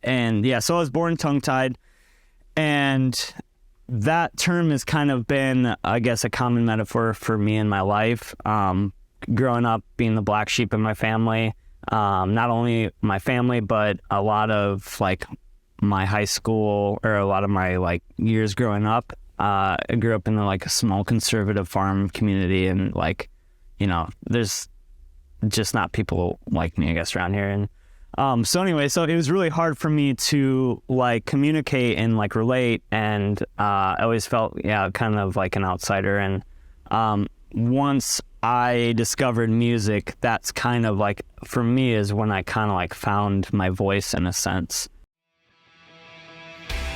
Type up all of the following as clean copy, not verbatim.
And yeah, so I was born tongue-tied, and that term has kind of been, I guess, a common metaphor for me in my life. Growing up, being the black sheep in my family, not only my family, but a lot of like my high school or a lot of my like years growing up. I grew up in like a small conservative farm community, and like, you know, there's just not people like me, I guess, around here. And so anyway, so it was really hard for me to like communicate and like relate, and I always felt kind of like an outsider. And once I discovered music, that's kind of like, for me, is when I kind of like found my voice in a sense.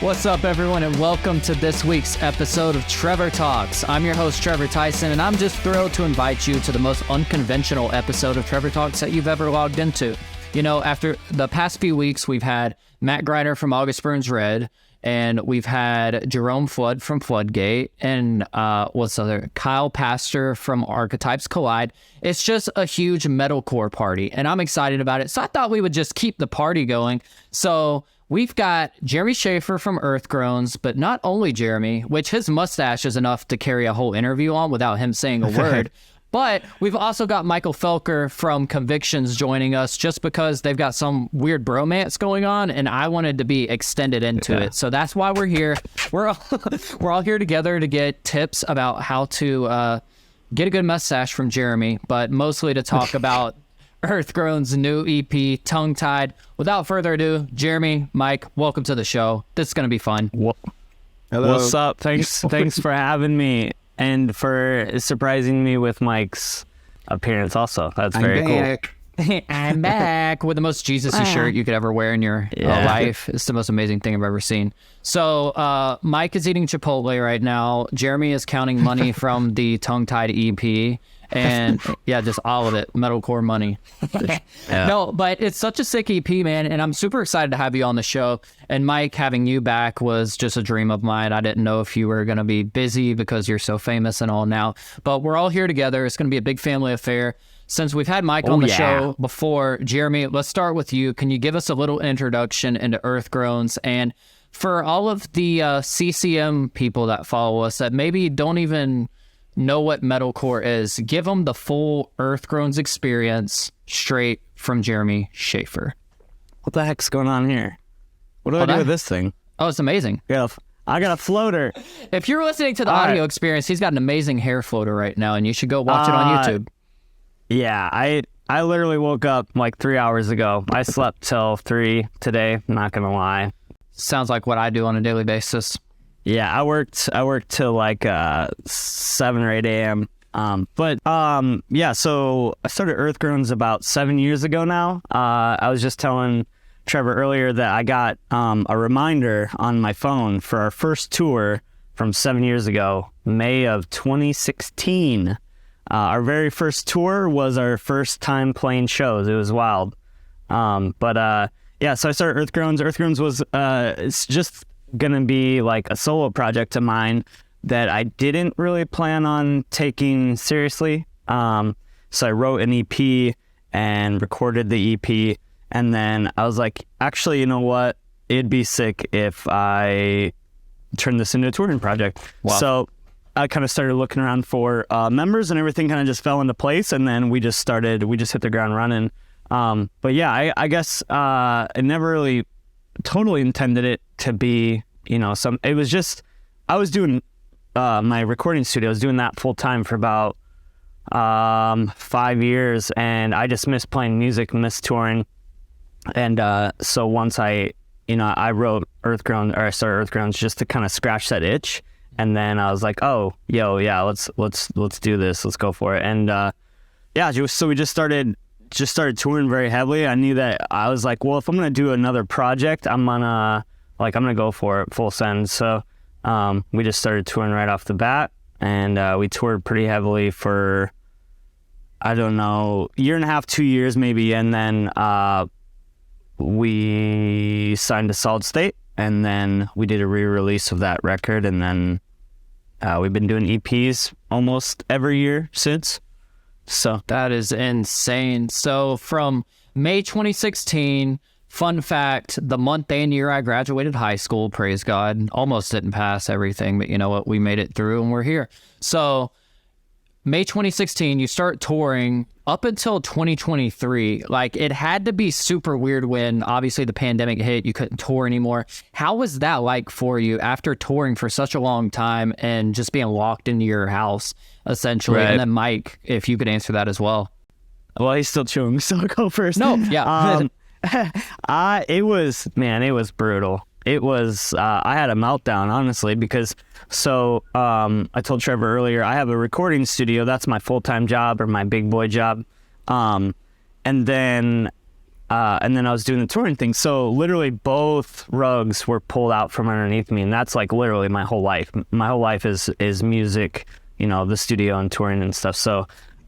What's up, everyone, and welcome to this week's episode of Trevor Talks. I'm your host, Trevor Tyson, and I'm just thrilled to invite you to the most unconventional episode of Trevor Talks that you've ever logged into. You know, after the past few weeks, we've had Matt Greiner from August Burns Red, and we've had Jerome Flood from Floodgate, and Kyle Pastor from Archetypes Collide. It's just a huge metalcore party, and I'm excited about it. So I thought we would just keep the party going. So we've got Jeremy Schaeffer from Earth Groans, but not only Jeremy, which his mustache is enough to carry a whole interview on without him saying a word. But we've also got Michael Felker from Convictions joining us, just because they've got some weird bromance going on, and I wanted to be extended into it. So that's why we're here. We're all here together to get tips about how to get a good mustache from Jeremy, but mostly to talk about Earth Groans' new EP, Tongue Tied. Without further ado, Jeremy, Mike, welcome to the show. This is going to be fun. Hello. What's up? Thanks for having me, and for surprising me with Mike's appearance also. That's very cool. I'm back with the most Jesus-y shirt you could ever wear in your life. It's the most amazing thing I've ever seen. So Mike is eating Chipotle right now. Jeremy is counting money from the Tongue Tied EP. And yeah, just all of it, metalcore money. No, but it's such a sick EP, man, and I'm super excited to have you on the show. And Mike, having you back was just a dream of mine. I didn't know if you were going to be busy because you're so famous and all now, but we're all here together. It's going to be a big family affair. Since we've had Mike on the show before, Jeremy, let's start with you. Can you give us a little introduction into Earth Groans? And for all of the CCM people that follow us that maybe don't even know what metalcore is, give them the full Earth Groans experience straight from Jeremy Schaeffer. What the heck's going on here? What do I do with this thing? Oh, it's amazing. Yeah, I got a floater. If you're listening to the audio experience, he's got an amazing hair floater right now, and you should go watch it on YouTube. Yeah, I literally woke up like 3 hours ago. I slept till 3 today, I'm not gonna lie. Sounds like what I do on a daily basis. Yeah, I worked till like 7 or 8 a.m. Yeah, so I started Earth Groans about 7 years ago now. I was just telling Trevor earlier that I got a reminder on my phone for our first tour from 7 years ago, May of 2016. Our very first tour was our first time playing shows. It was wild. Yeah, so I started Earth Groans. Earth Groans was it's just gonna be like a solo project of mine that I didn't really plan on taking seriously. So I wrote an EP and recorded the EP, and then I was like, actually, you know what? It'd be sick if I turned this into a touring project. Wow. So I kind of started looking around for members, and everything kind of just fell into place, and then we just hit the ground running. But yeah, I guess I never really totally intended it to be, you know, it was just, I was doing my recording studio. I was doing that full time for about 5 years, and I just missed playing music, missed touring. And so once I wrote I started Earth Groans just to kind of scratch that itch. And then I was like, oh, let's do this. Let's go for it. And so we just started touring very heavily. I knew that I was like, well, if I'm gonna do another project, I'm gonna go for it full send. So we just started touring right off the bat, and we toured pretty heavily for, I don't know, year and a half, 2 years maybe, and then we signed to Solid State, and then we did a re-release of that record, and then we've been doing EPs almost every year since. So that is insane. So from May 2016 fun fact, the month and year I graduated high school, praise God, almost didn't pass everything, but you know what? We made it through and we're here. So May 2016, you start touring up until 2023. Like, it had to be super weird when obviously the pandemic hit, you couldn't tour anymore. How was that like for you after touring for such a long time and just being locked into your house, essentially? Right. And then Mike, if you could answer that as well. Well, he's still chewing, so I'll go first. No, yeah. It was brutal. It was, I had a meltdown, honestly, because I told Trevor earlier, I have a recording studio. That's my full-time job, or my big boy job. And then I was doing the touring thing. So literally both rugs were pulled out from underneath me. And that's like literally my whole life. My whole life is music, you know, the studio and touring and stuff. So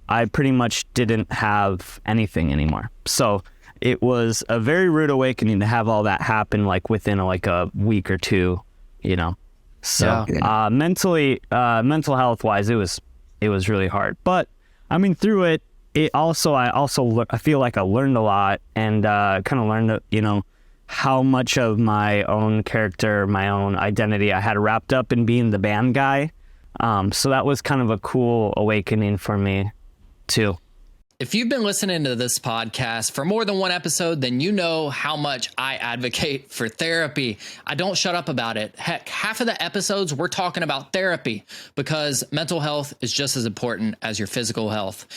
I pretty much didn't have anything anymore. So it was a very rude awakening to have all that happen like within like a week or two, you know. So mentally, mental health wise, it was really hard. But I mean, through it, I feel like I learned a lot, and kind of learned, you know, how much of my own character, my own identity I had wrapped up in being the band guy. So that was kind of a cool awakening for me too. If you've been listening to this podcast for more than one episode, then you know how much I advocate for therapy. I don't shut up about it. Heck, half of the episodes we're talking about therapy, because mental health is just as important as your physical health.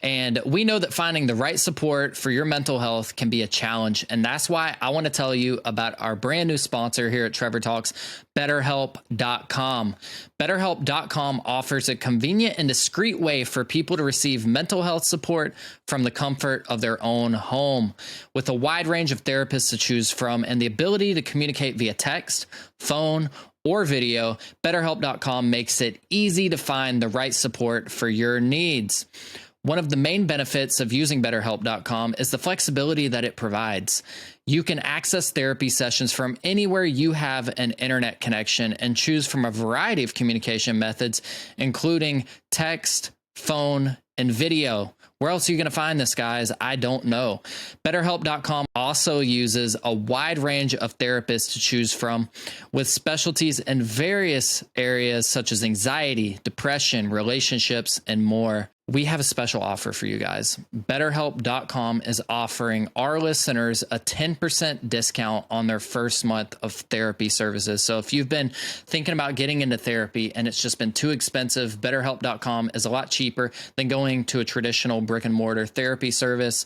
And we know that finding the right support for your mental health can be a challenge. And that's why I want to tell you about our brand new sponsor here at Trevor Talks, BetterHelp.com. BetterHelp.com offers a convenient and discreet way for people to receive mental health support from the comfort of their own home. With a wide range of therapists to choose from and the ability to communicate via text, phone, or video, BetterHelp.com makes it easy to find the right support for your needs. One of the main benefits of using BetterHelp.com is the flexibility that it provides. You can access therapy sessions from anywhere you have an internet connection and choose from a variety of communication methods, including text, phone, and video. Where else are you going to find this, guys? I don't know. BetterHelp.com also uses a wide range of therapists to choose from, with specialties in various areas such as anxiety, depression, relationships, and more. We have a special offer for you guys. BetterHelp.com is offering our listeners a 10% discount on their first month of therapy services. So if you've been thinking about getting into therapy and it's just been too expensive, BetterHelp.com is a lot cheaper than going to a traditional brick and mortar therapy service.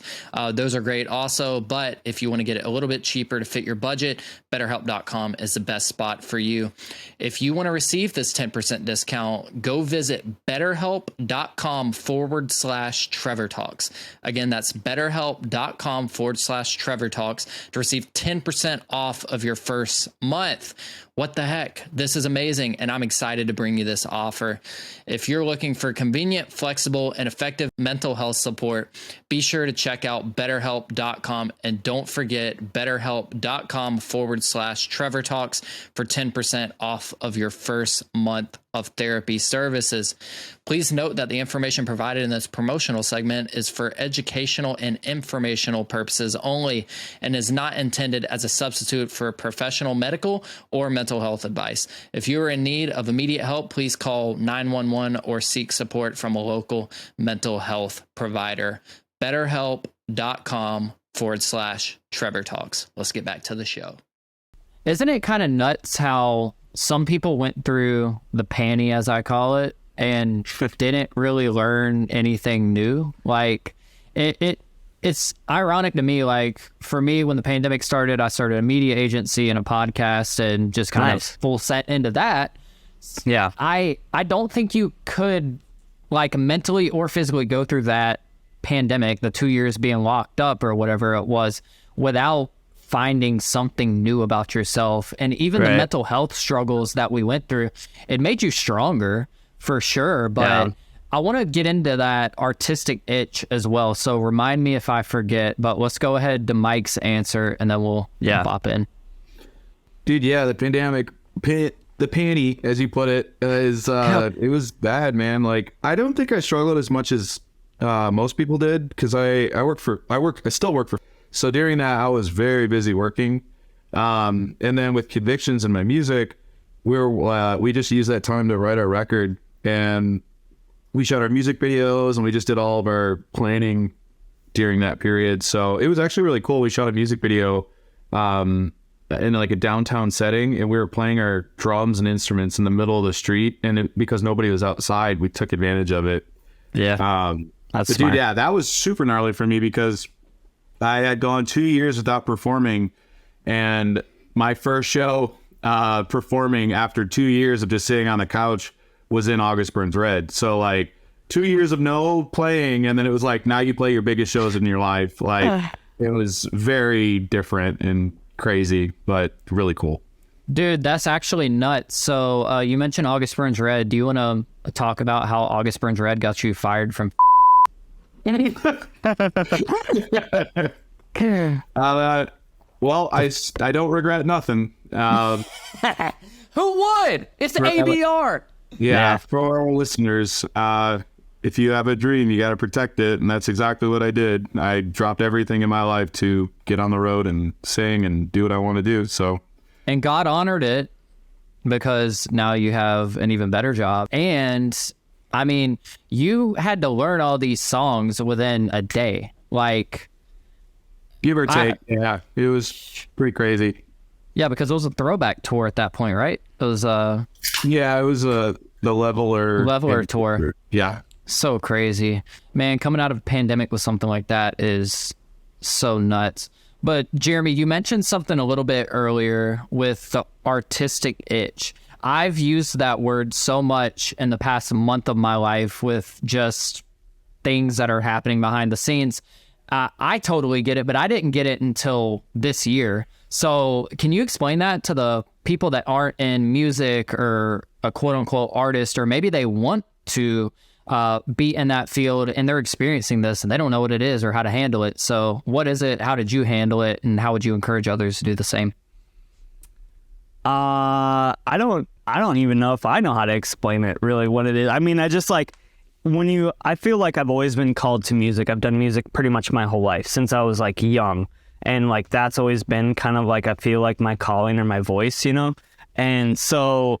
Those are great also, but if you want to get it a little bit cheaper to fit your budget, BetterHelp.com is the best spot for you. If you want to receive this 10% discount, go visit BetterHelp.com/Trevor Talks. Again, that's BetterHelp.com/Trevor Talks to receive 10% off of your first month. What the heck? This is amazing, and I'm excited to bring you this offer. If you're looking for convenient, flexible, and effective mental health support, be sure to check out BetterHelp.com, and don't forget BetterHelp.com/Trevor Talks for 10% off of your first month of therapy services. Please note that the information provided in this promotional segment is for educational and informational purposes only and is not intended as a substitute for professional medical or mental health advice. If you are in need of immediate help, please call 911 or seek support from a local mental health provider. BetterHelp.com/Trevor Talks. Let's get back to the show. Isn't it kind of nuts how some people went through the panty, as I call it, and didn't really learn anything new? Like, it's ironic to me. Like, for me, when the pandemic started, I started a media agency and a podcast and just kind of full set into that. Yeah. I don't think you could, like, mentally or physically go through that pandemic, the 2 years being locked up or whatever it was, without finding something new about yourself. And even the mental health struggles that we went through, it made you stronger for sure. But I want to get into that artistic itch as well. So remind me if I forget, but let's go ahead to Mike's answer and then we'll pop in. Dude, yeah, the pandemic, the panty, as you put it, is it was bad, man. Like, I don't think I struggled as much as most people did, because I still work for So during that, I was very busy working. And then with Convictions and my music, we just used that time to write our record, and we shot our music videos, and we just did all of our planning during that period. So it was actually really cool. We shot a music video in like a downtown setting, and we were playing our drums and instruments in the middle of the street, and because nobody was outside, we took advantage of it. Yeah. That's but smart. dude, yeah, that was super gnarly for me because I had gone 2 years without performing, and my first show performing after 2 years of just sitting on the couch was in August Burns Red. So like 2 years of no playing, and then it was like, now you play your biggest shows in your life. Like it was very different and crazy, but really cool. Dude, that's actually nuts. So you mentioned August Burns Red. Do you want to talk about how August Burns Red got you fired from? Well, I don't regret nothing. Who would? It's ABR. Yeah, for our listeners, if you have a dream, you got to protect it. And that's exactly what I did. I dropped everything in my life to get on the road and sing and do what I want to do. So, and God honored it because now you have an even better job. And I mean, you had to learn all these songs within a day. Like, give or take. Yeah, it was pretty crazy. Yeah, because it was a throwback tour at that point, right? It was yeah, it was the Leveler tour. Yeah. So crazy. Man, coming out of a pandemic with something like that is so nuts. But Jeremy, you mentioned something a little bit earlier with the artistic itch. I've used that word so much in the past month of my life with just things that are happening behind the scenes. I totally get it, but I didn't get it until this year. So can you explain that to the people that aren't in music or a quote unquote artist, or maybe they want to be in that field and they're experiencing this and they don't know what it is or how to handle it. So what is it? How did you handle it? And how would you encourage others to do the same? I don't even know if I know how to explain it really what it is. I mean, I just like I feel like I've always been called to music. I've done music pretty much my whole life since I was like young. And like, that's always been kind of like, I feel like my calling or my voice, you know? And so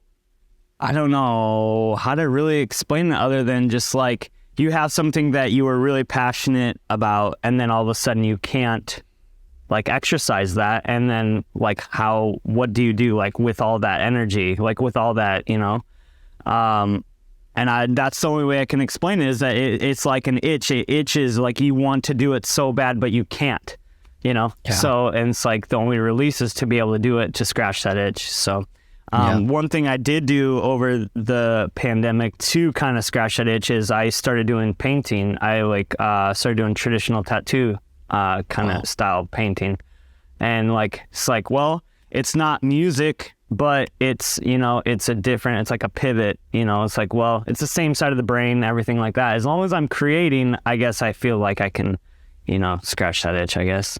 I don't know how to really explain it other than just like, you have something that you were really passionate about, and then all of a sudden you can't like exercise that. And then like, what do you do like with all that energy, like with all that, you know? And that's the only way I can explain it, is that it's like an itch. It itches like you want to do it so bad, but you can't, you know? Yeah. So, and it's like the only release is to be able to do it, to scratch that itch. So one thing I did do over the pandemic to kind of scratch that itch is I started doing painting. I started doing traditional tattoo kind of style painting. And like, it's like, well, it's not music, but it's, you know, it's like a pivot, you know, it's like, well, it's the same side of the brain, everything like that. As long as I'm creating, I guess I feel like I can, you know, scratch that itch, I guess.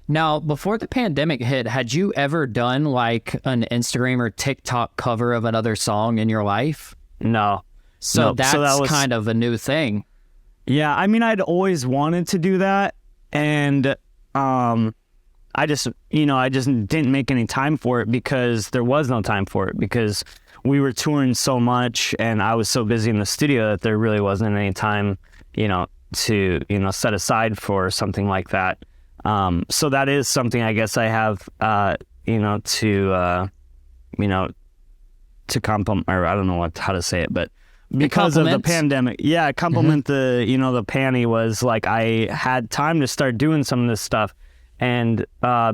Now, before the pandemic hit, had you ever done like an Instagram or TikTok cover of another song in your life? No. So that was kind of a new thing. Yeah. I mean, I'd always wanted to do that. And, I just didn't make any time for it because there was no time for it, because we were touring so much and I was so busy in the studio that there really wasn't any time, you know, to, you know, set aside for something like that. So that is something I guess I have, you know, to compliment, or I don't know how to say it, but because of the pandemic, compliment the, you know, the panty was like, I had time to start doing some of this stuff. And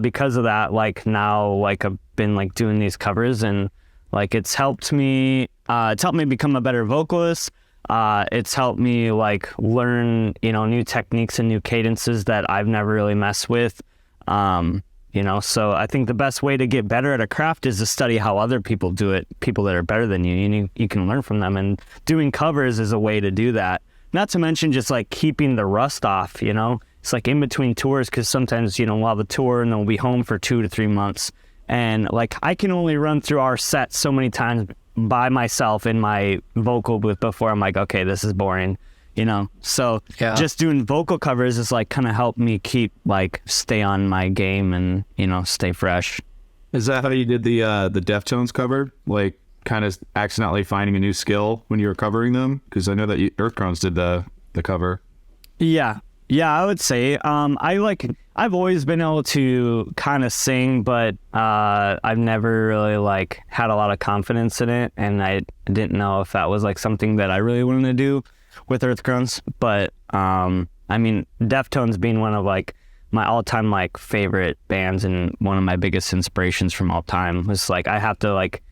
because of that, like now, like I've been like doing these covers, and like it's helped me become a better vocalist. It's helped me like learn, you know, new techniques and new cadences that I've never really messed with. You know, so I think the best way to get better at a craft is to study how other people do it, people that are better than you. You can learn from them, and doing covers is a way to do that. Not to mention just like keeping the rust off, you know. It's like in between tours, because sometimes, you know, we'll have a tour and then we'll be home for 2 to 3 months. And like, I can only run through our set so many times by myself in my vocal booth before I'm like, okay, this is boring. So Yeah. just doing vocal covers is like kind of helped me keep like stay on my game and stay fresh. Is that how you did the Deftones cover? Like kind of accidentally finding a new skill when you were covering them? Because I know that Earth Groans did the cover. Yeah, I would say I've always been able to kind of sing, but I've never really like had a lot of confidence in it, and I didn't know if that was like something that I really wanted to do with Earth Groans. But I mean, Deftones being one of like my all-time like favorite bands and one of my biggest inspirations from all time was like I have to like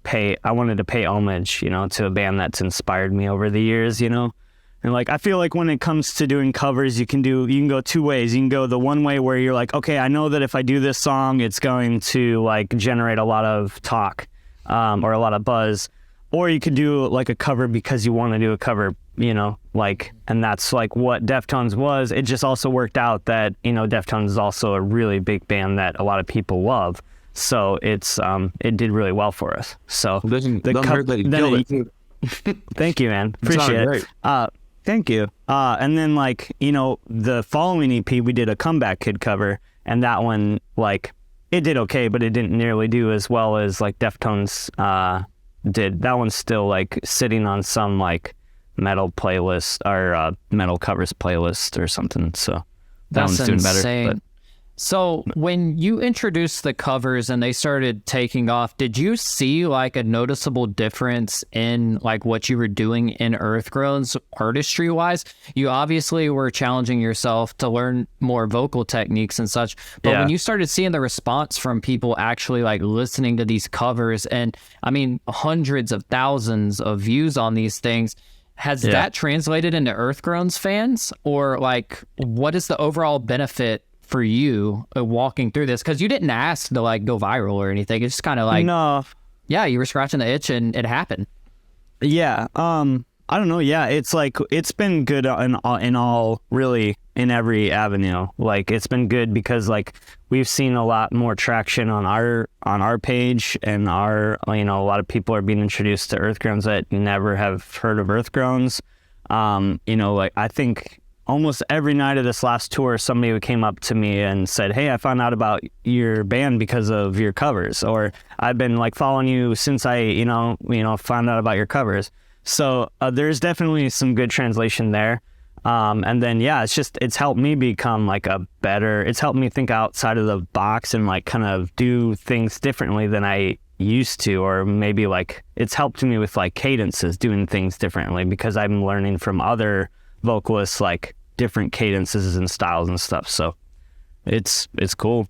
I wanted to pay homage, to a band that's inspired me over the years, And like, I feel like when it comes to doing covers, you can go two ways. You can go the one way where you're like, okay, I know that if I do this song, it's going to like generate a lot of talk, or a lot of buzz. Or you could do like a cover because you want to do a cover, and that's like what Deftones was. It just also worked out that, Deftones is also a really big band that a lot of people love. So it did really well for us. So thank you, man. Appreciate it. Thank you. And then like, the following EP, we did a Comeback Kid cover, and that one, like, it did okay, but it didn't nearly do as well as like Deftones did. That one's still like sitting on some like metal playlist or metal covers playlist or something. So that one's doing better. But so when you introduced the covers and they started taking off, did you see like a noticeable difference in like what you were doing in Earth Groans artistry wise? You obviously were challenging yourself to learn more vocal techniques and such, but when you started seeing the response from people actually like listening to these covers, and I mean hundreds of thousands of views on these things, has that translated into Earth Groans fans? Or like, what is the overall benefit for you walking through this? Because you didn't ask to like go viral or anything. It's just kind of like, no, yeah, you were scratching the itch and it happened. Yeah. I don't know. Yeah. It's like, it's been good in all really in every avenue. Like it's been good because like we've seen a lot more traction on our page, and a lot of people are being introduced to Earth Groans that never have heard of Earth Groans. Like I think almost every night of this last tour, somebody came up to me and said, hey, I found out about your band because of your covers, or I've been like following you since I, found out about your covers. So there's definitely some good translation there. And then, it's helped me become like it's helped me think outside of the box and like kind of do things differently than I used to, or maybe like it's helped me with like cadences, doing things differently because I'm learning from other vocalists like different cadences and styles and stuff. So it's cool.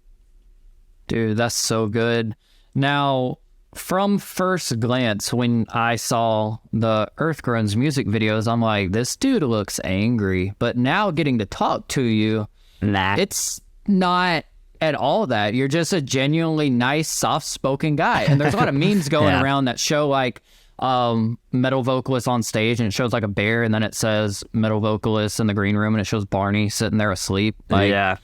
Dude, that's so good. Now, from first glance, when I saw the Earth Groans music videos, I'm like, this dude looks angry. But now getting to talk to you, it's not at all that. You're just a genuinely nice, soft-spoken guy. And there's a lot of memes going around that show like metal vocalist on stage, and it shows like a bear, and then it says metal vocalist in the green room, and it shows Barney sitting there asleep. Like,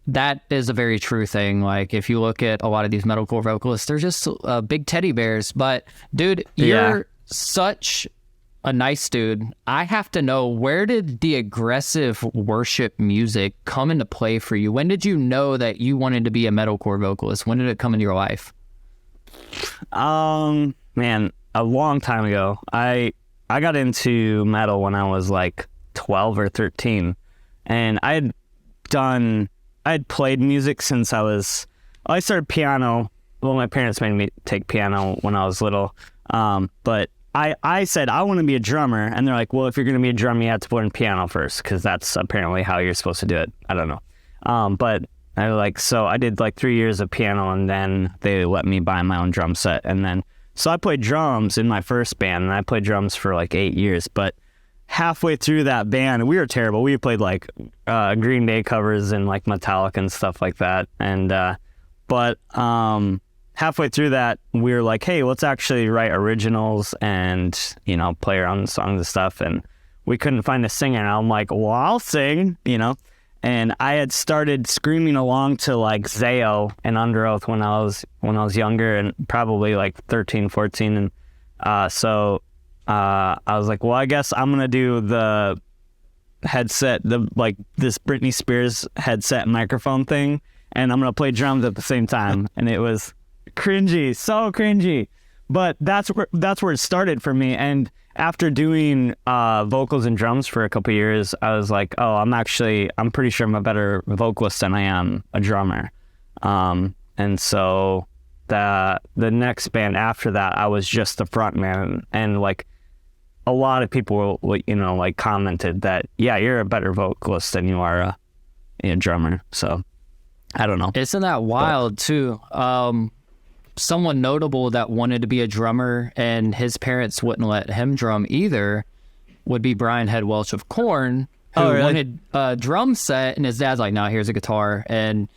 that is a very true thing. Like if you look at a lot of these metalcore vocalists, they're just big teddy bears. But dude, you're such a nice dude. I have to know, where did the aggressive worship music come into play for you? When did you know that you wanted to be a metalcore vocalist? When did it come into your life? Man, a long time ago. I got into metal when I was like 12 or 13, and I had played music since I started piano. Well, my parents made me take piano when I was little. But I said, I want to be a drummer. And they're like, well, if you're going to be a drummer, you have to learn piano first, because that's apparently how you're supposed to do it. I don't know. But so I did like 3 years of piano, and then they let me buy my own drum set. And then, so I played drums in my first band, and I played drums for like 8 years. But halfway through that band, we were terrible. We played like Green Day covers and like Metallica and stuff like that. And but halfway through that, we were like, hey, let's actually write originals and play around the songs and stuff. And we couldn't find a singer, and I'm like, well, I'll sing, And I had started screaming along to like Zayo and Under Oath when I was younger, and probably like 13, 14, and so I was like, well, I guess I'm gonna do the headset, this Britney Spears headset microphone thing, and I'm gonna play drums at the same time. And it was cringy, so cringy. But that's where it started for me. And after doing vocals and drums for a couple of years, I was like, oh, I'm pretty sure I'm a better vocalist than I am a drummer. And so the next band after that, I was just the frontman, and like a lot of people, like commented that, yeah, you're a better vocalist than you are a drummer. So I don't know. Isn't that wild too? Someone notable that wanted to be a drummer and his parents wouldn't let him drum either would be Brian Head Welch of Korn, who wanted a drum set, and his dad's like, no, here's a guitar. And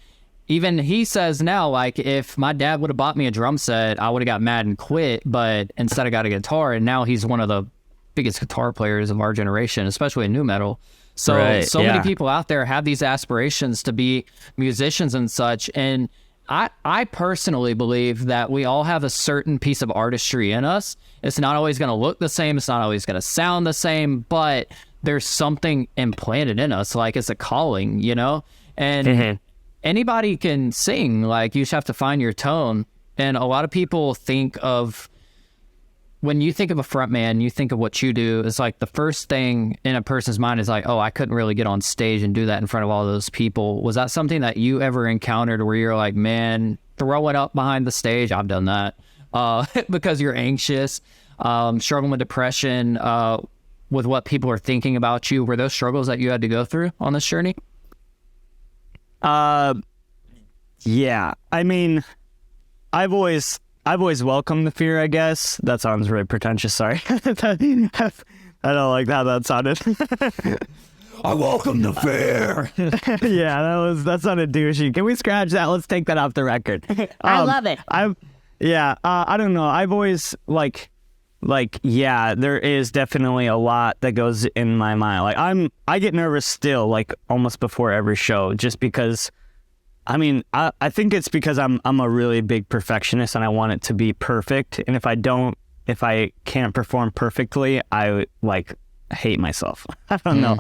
even he says now, like, if my dad would have bought me a drum set, I would have got mad and quit, but instead I got a guitar, and now he's one of the biggest guitar players of our generation, especially in nu metal. So many people out there have these aspirations to be musicians and such, and I personally believe that we all have a certain piece of artistry in us. It's not always going to look the same. It's not always going to sound the same, but there's something implanted in us, like it's a calling, And anybody can sing. Like, you just have to find your tone. And a lot of people think of, when you think of a frontman, you think of what you do. It's like the first thing in a person's mind is like, oh, I couldn't really get on stage and do that in front of all those people. Was that something that you ever encountered where you're like, man, throwing up behind the stage? I've done that because you're anxious, struggling with depression, with what people are thinking about you. Were those struggles that you had to go through on this journey? Yeah. I mean, I've always welcomed the fear, I guess. That sounds really pretentious, sorry. I don't like how that sounded. I welcome the fear. Yeah, that sounded douchey. Can we scratch that? Let's take that off the record. I love it. I don't know. I've always there is definitely a lot that goes in my mind. Like I get nervous still, like almost before every show, just because I think it's because I'm a really big perfectionist and I want it to be perfect. And if I can't perform perfectly, I hate myself. I don't know.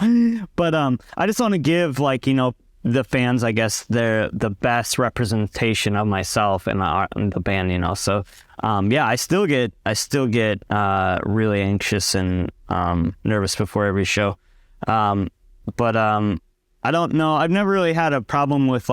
But I just want to give the fans, I guess, the best representation of myself and the band, So I still get really anxious and nervous before every show. But I don't know. I've never really had a problem with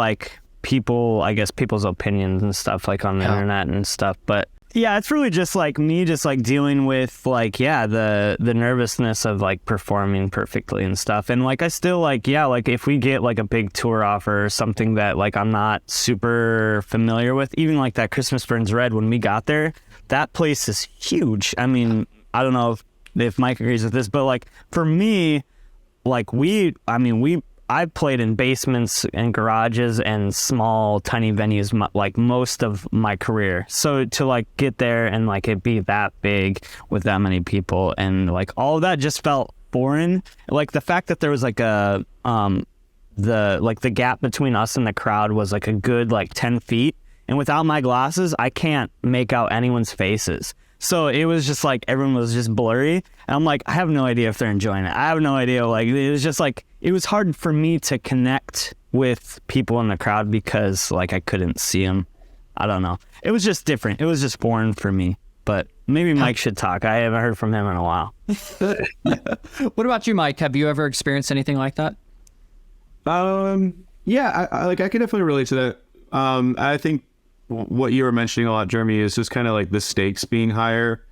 people's opinions and stuff on the internet and stuff. But yeah, it's really just me dealing with the nervousness of performing perfectly and stuff. And I still if we get a big tour offer or something that I'm not super familiar with, even that Christmas Burns Red, when we got there, that place is huge. I mean, I don't know if Mike agrees with this, but for me, I've played in basements and garages and small, tiny venues most of my career. So to get there and it be that big with that many people and all of that just felt foreign. The fact that there was the gap between us and the crowd was a good 10 feet. And without my glasses, I can't make out anyone's faces. So it was just everyone was just blurry. And I'm I have no idea if they're enjoying it. I have no idea. It was just it was hard for me to connect with people in the crowd because I couldn't see them. I don't know. It was just different. It was just foreign for me. But maybe Mike should talk. I haven't heard from him in a while. What about you, Mike? Have you ever experienced anything like that? Yeah, I can definitely relate to that. I think what you were mentioning a lot, Jeremy, is just kind of the stakes being higher.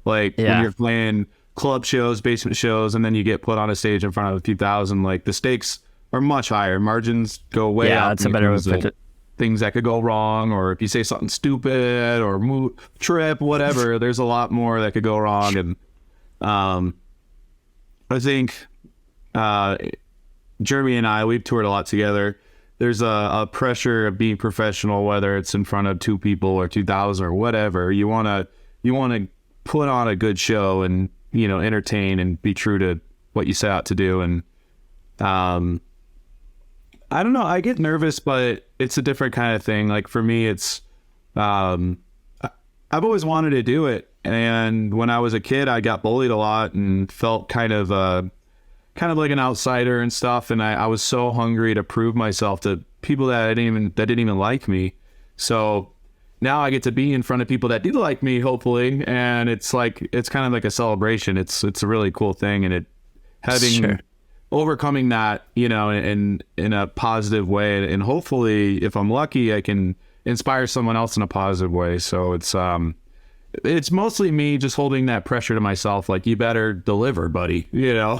When you're playing club shows, basement shows, and then you get put on a stage in front of a few thousand, the stakes are much higher. Margins go way out. Yeah, that's a better way to put it. Things that could go wrong, or if you say something stupid or move, trip, whatever, there's a lot more that could go wrong. And I think Jeremy and I, we've toured a lot together. There's a pressure of being professional, whether it's in front of 2 people or 2,000 or whatever. You want to put on a good show and entertain and be true to what you set out to do. And I don't know, I get nervous, but it's a different kind of thing. For me, it's I've always wanted to do it, And when I was a kid, I got bullied a lot and felt kind of like an outsider and stuff. And I was so hungry to prove myself to people that didn't even like me. So now I get to be in front of people that do like me, hopefully. And it's kind of like a celebration. It's a really cool thing. And overcoming that, in a positive way. And hopefully, if I'm lucky, I can inspire someone else in a positive way. So it's mostly me just holding that pressure to myself. Like, you better deliver, buddy, Yeah.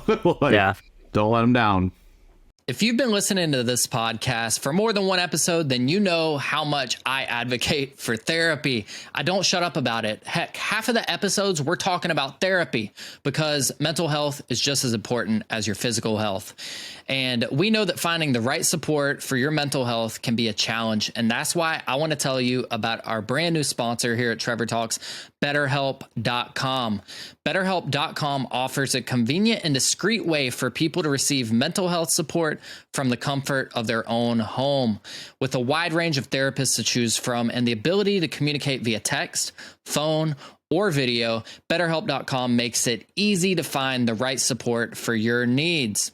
Don't let them down. If you've been listening to this podcast for more than one episode, then you know how much I advocate for therapy. I don't shut up about it. Heck, half of the episodes we're talking about therapy because mental health is just as important as your physical health. And we know that finding the right support for your mental health can be a challenge. And that's why I want to tell you about our brand new sponsor here at Trevor Talks, BetterHelp.com. BetterHelp.com offers a convenient and discreet way for people to receive mental health support from the comfort of their own home. With a wide range of therapists to choose from and the ability to communicate via text, phone, or video, BetterHelp.com makes it easy to find the right support for your needs.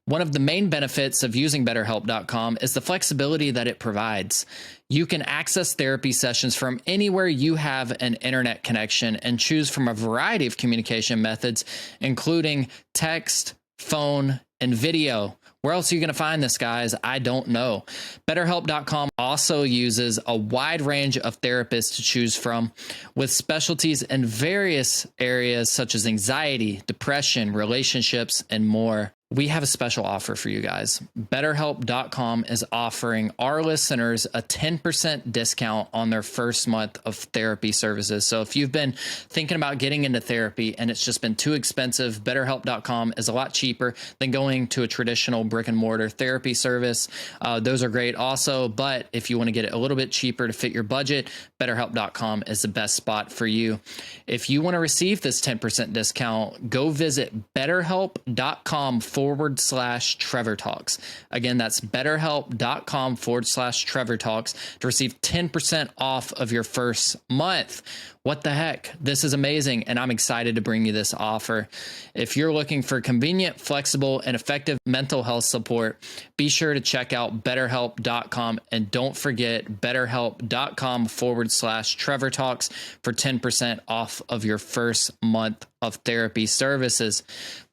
One of the main benefits of using BetterHelp.com is the flexibility that it provides. You can access therapy sessions from anywhere you have an internet connection and choose from a variety of communication methods, including text, phone, and video. Where else are you going to find this, guys? I don't know. BetterHelp.com also uses a wide range of therapists to choose from, with specialties in various areas such as anxiety, depression, relationships, and more. We have a special offer for you guys. BetterHelp.com is offering our listeners a 10% discount on their first month of therapy services. So if you've been thinking about getting into therapy and it's just been too expensive, BetterHelp.com is a lot cheaper than going to a traditional brick and mortar therapy service. Those are great also, but if you want to get it a little bit cheaper to fit your budget, BetterHelp.com is the best spot for you. If you want to receive this 10% discount, go visit BetterHelp.com/Trevor Talks. Again, that's BetterHelp.com/Trevor Talks to receive 10% off of your first month. What the heck? This is amazing, and I'm excited to bring you this offer. If you're looking for convenient, flexible, and effective mental health support, be sure to check out BetterHelp.com, and don't forget BetterHelp.com/Trevor Talks for 10% off of your first month of therapy services.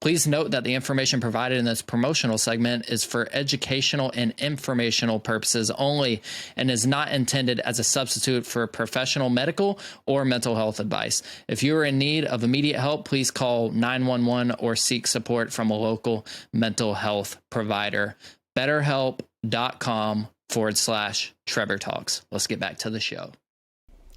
Please note that the information provided in this promotional segment is for educational and informational purposes only and is not intended as a substitute for professional medical or mental health advice. If you are in need of immediate help, please call 911 or seek support from a local mental health provider. BetterHelp.com/Trevor Talks. Let's get back to the show.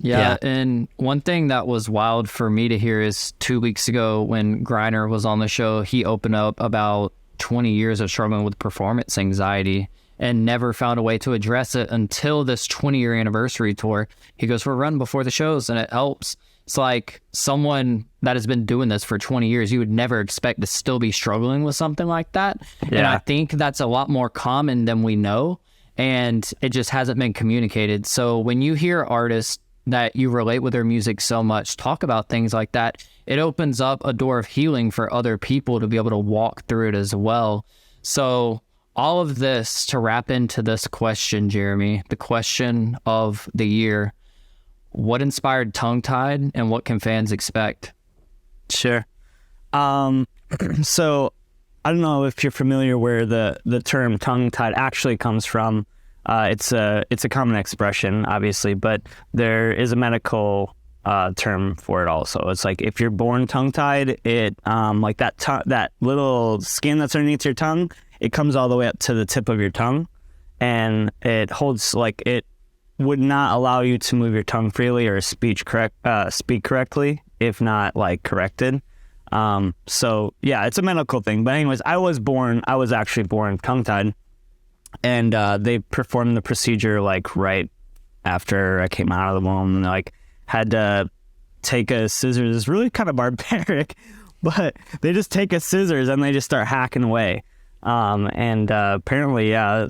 Yeah, and one thing that was wild for me to hear is 2 weeks ago when Griner was on the show, he opened up about 20 years of struggling with performance anxiety and never found a way to address it until this 20-year anniversary tour. He goes for a run before the shows, and it helps. It's like someone that has been doing this for 20 years, you would never expect to still be struggling with something like that. Yeah. And I think that's a lot more common than we know, and it just hasn't been communicated. So when you hear artists that you relate with their music so much talk about things like that, it opens up a door of healing for other people to be able to walk through it as well. So all of this to wrap into this question, Jeremy, the question of the year: what inspired Tongue Tied, and what can fans expect? Sure. So I don't know if you're familiar where the term tongue tied actually comes from. It's a common expression, obviously, but there is a medical term for it also. It's like if you're born tongue-tied, it like that little skin that's underneath your tongue, it comes all the way up to the tip of your tongue, and it holds, like, it would not allow you to move your tongue freely or speak correctly if not like corrected. So yeah, it's a medical thing. But anyways, I was actually born tongue-tied. And they performed the procedure like right after I came out of the womb, and like had to take a scissors. It's really kind of barbaric, but they just take a scissors and they just start hacking away. And apparently, yeah,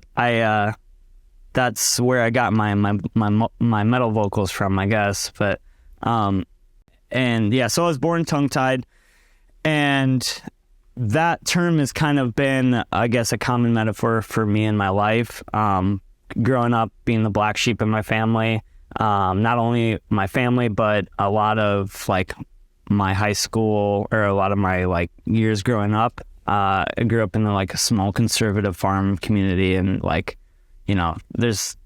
that's where I got my metal vocals from, I guess. But And yeah, so I was born tongue-tied, and that term has kind of been, I guess, a common metaphor for me in my life. Growing up, being the black sheep in my family, not only my family, but a lot of like my high school or a lot of my like years growing up. I grew up in like a small conservative farm community, and like, you know, there's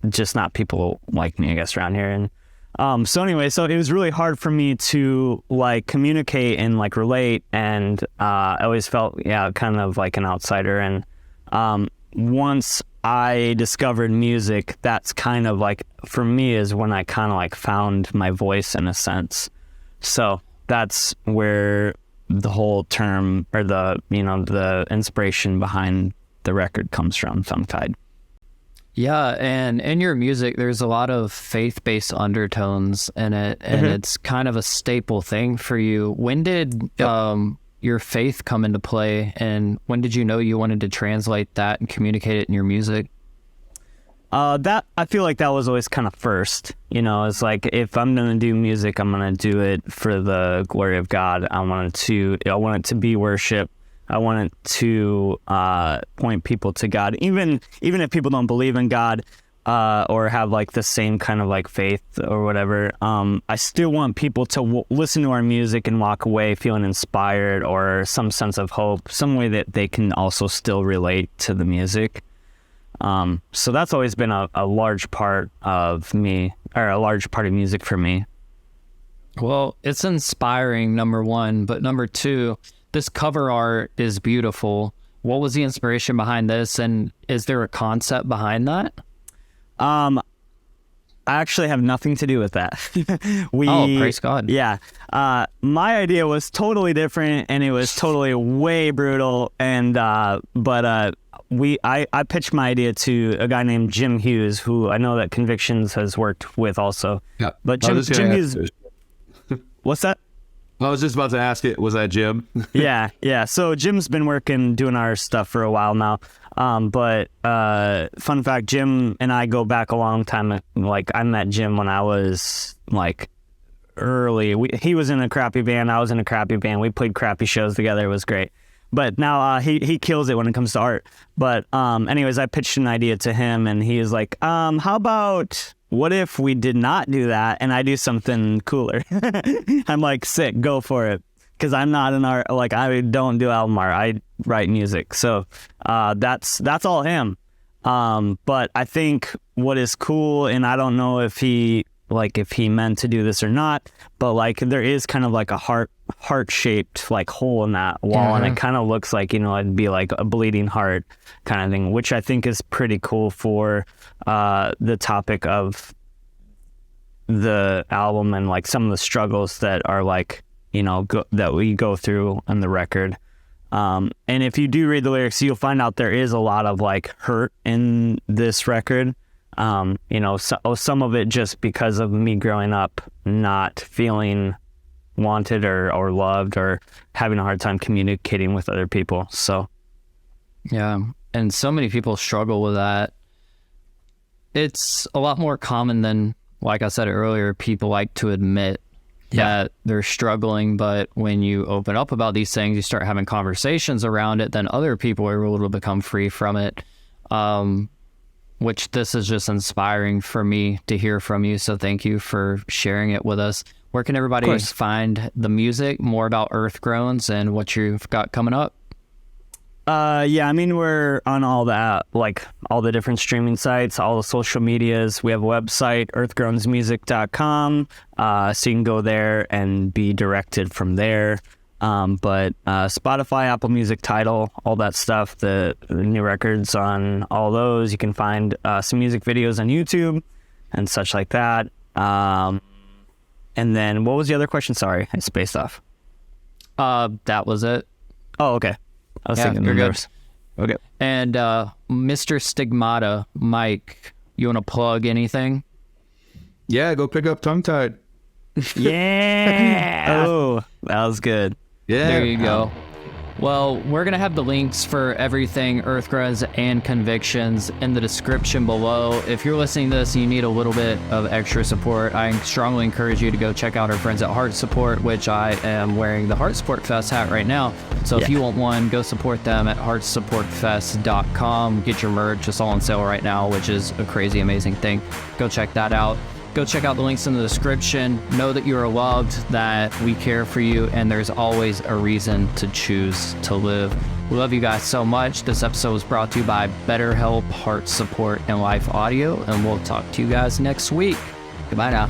just not people like me, I guess, around here. And so anyway, so it was really hard for me to like communicate and like relate, and I always felt kind of like an outsider. And once I discovered music, that's kind of like, for me, is when I kind of like found my voice in a sense. So that's where the whole term, or the inspiration behind the record comes from, tongue-tied. Yeah, and in your music, there's a lot of faith-based undertones in it, and it's kind of a staple thing for you. When did your faith come into play, and when did you know you wanted to translate that and communicate it in your music? That, I feel like that was always kind of first. You know, it's like, if I'm gonna do music, I'm gonna do it for the glory of God. I want it to be worship. I want it to point people to God, even if people don't believe in God or have like the same kind of like faith or whatever. I still want people to listen to our music and walk away feeling inspired, or some sense of hope, some way that they can also still relate to the music. So that's always been a large part of me, or a large part of music for me. Well, it's inspiring, number one, but number two, this cover art is beautiful. What was the inspiration behind this, and is there a concept behind that? I actually have nothing to do with that. Oh, praise God. Yeah. My idea was totally different, and it was totally way brutal. And I pitched my idea to a guy named Jim Hughes, who I know that Convictions has worked with also. Yeah. But Jim Hughes. What's that? I was just about to ask it. Was that Jim? Yeah. So Jim's been doing our stuff for a while now. But fun fact, Jim and I go back a long time. Like, I met Jim when I was like early. He was in a crappy band. I was in a crappy band. We played crappy shows together. It was great. But now he kills it when it comes to art. But anyways, I pitched an idea to him, and he was like, how about, what if we did not do that and I do something cooler? I'm like, sick, go for it. Because I'm not an art, like, I don't do album art. I write music. So that's all him. But I think what is cool, and I don't know if he meant to do this or not, but like, there is kind of like a heart-shaped like hole in that wall, and it kind of looks like, it'd be like a bleeding heart kind of thing, which I think is pretty cool for the topic of the album, and like some of the struggles that are like, that we go through on the record. And if you do read the lyrics, you'll find out there is a lot of like hurt in this record. Some of it just because of me growing up not feeling wanted or loved, or having a hard time communicating with other people. So yeah, and so many people struggle with that. It's a lot more common than, like I said earlier, people like to admit that they're struggling, but when you open up about these things, you start having conversations around it, then other people are able to become free from it. Which this is just inspiring for me to hear from you. So thank you for sharing it with us. Where can everybody find the music, more about Earth Groans and what you've got coming up? We're on all the different streaming sites, all the social medias. We have a website, earthgroansmusic.com. So you can go there and be directed from there. But Spotify, Apple Music, Tidal, all that stuff, the new records on all those. You can find some music videos on YouTube and such like that. And then what was the other question? Sorry, I spaced off. That was it. Oh, okay. I was thinking you're good. Okay. And Mr. Stigmata, Mike, you want to plug anything? Yeah, go pick up Tongue Tied. Yeah. Oh, that was good. Yeah. There you go. Well, we're going to have the links for everything Earth Groans and Convictions in the description below. If you're listening to this and you need a little bit of extra support, I strongly encourage you to go check out our friends at HeartSupport, which I am wearing the HeartSupport Fest hat right now. So if you want one, go support them at HeartSupportFest.com. Get your merch. It's all on sale right now, which is a crazy, amazing thing. Go check that out. Go check out the links in the description. Know that you are loved, that we care for you, and there's always a reason to choose to live. We love you guys so much. This episode was brought to you by BetterHelp, HeartSupport, and Life Audio, and we'll talk to you guys next week. Goodbye now.